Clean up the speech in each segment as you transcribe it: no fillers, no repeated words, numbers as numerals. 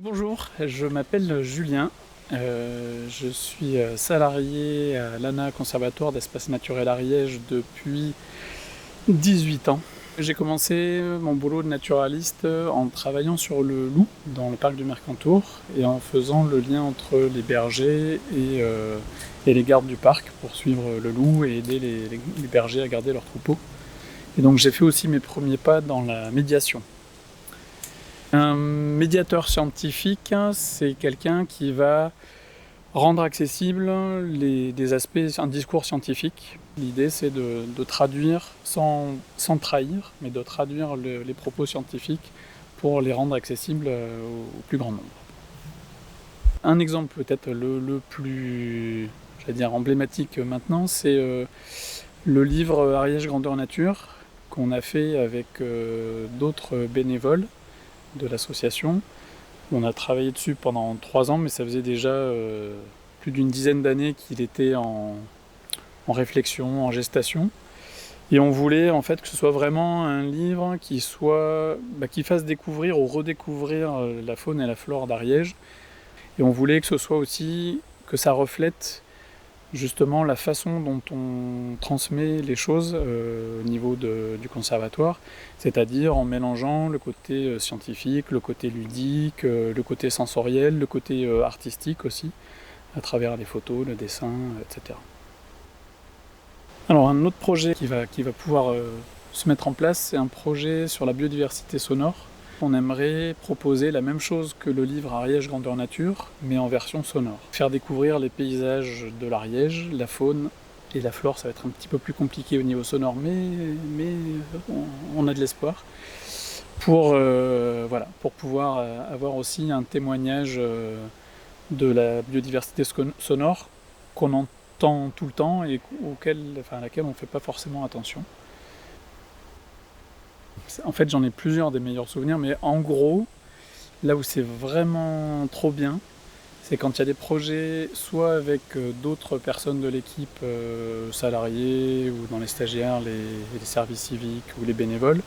Bonjour, je m'appelle Julien, je suis salarié à l'ANA Conservatoire d'Espaces Naturels Ariège depuis 18 ans. J'ai commencé mon boulot de naturaliste en travaillant sur le loup dans le parc du Mercantour et en faisant le lien entre les bergers et les gardes du parc pour suivre le loup et aider les bergers à garder leurs troupeaux. Et donc j'ai fait aussi mes premiers pas dans la médiation. Un médiateur scientifique, c'est quelqu'un qui va rendre accessible des aspects, un discours scientifique. L'idée, c'est de traduire, sans trahir, mais de traduire les propos scientifiques pour les rendre accessibles au plus grand nombre. Un exemple peut-être le plus, j'allais dire, emblématique maintenant, c'est le livre Ariège Grandeur Nature qu'on a fait avec d'autres bénévoles de l'association. On a travaillé dessus pendant 3 ans, mais ça faisait déjà plus d'une dizaine d'années qu'il était en réflexion, en gestation. Et on voulait en fait que ce soit vraiment un livre qui fasse découvrir ou redécouvrir la faune et la flore d'Ariège. Et on voulait que ce soit aussi, que ça reflète justement la façon dont on transmet les choses au niveau du conservatoire, c'est-à-dire en mélangeant le côté scientifique, le côté ludique, le côté sensoriel, le côté artistique aussi, à travers les photos, le dessin, etc. Alors un autre projet qui va pouvoir se mettre en place, c'est un projet sur la biodiversité sonore. On aimerait proposer la même chose que le livre Ariège Grandeur Nature, mais en version sonore. Faire découvrir les paysages de l'Ariège, la faune et la flore, ça va être un petit peu plus compliqué au niveau sonore, mais on a de l'espoir. Pour pouvoir avoir aussi un témoignage de la biodiversité sonore qu'on entend tout le temps et à laquelle on ne fait pas forcément attention. En fait, j'en ai plusieurs des meilleurs souvenirs, mais en gros, là où c'est vraiment trop bien, c'est quand il y a des projets, soit avec d'autres personnes de l'équipe, salariés, ou dans les stagiaires, les services civiques ou les bénévoles,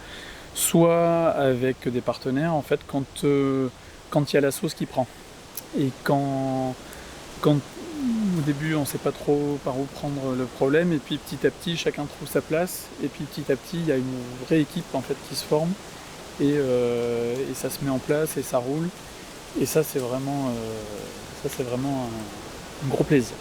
soit avec des partenaires, en fait, quand il y a la sauce qui prend. Et quand au début on ne sait pas trop par où prendre le problème, et puis petit à petit chacun trouve sa place, et puis petit à petit il y a une vraie équipe en fait qui se forme, et ça se met en place et ça roule, et ça c'est vraiment un gros plaisir.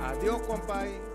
Adiós, compadre.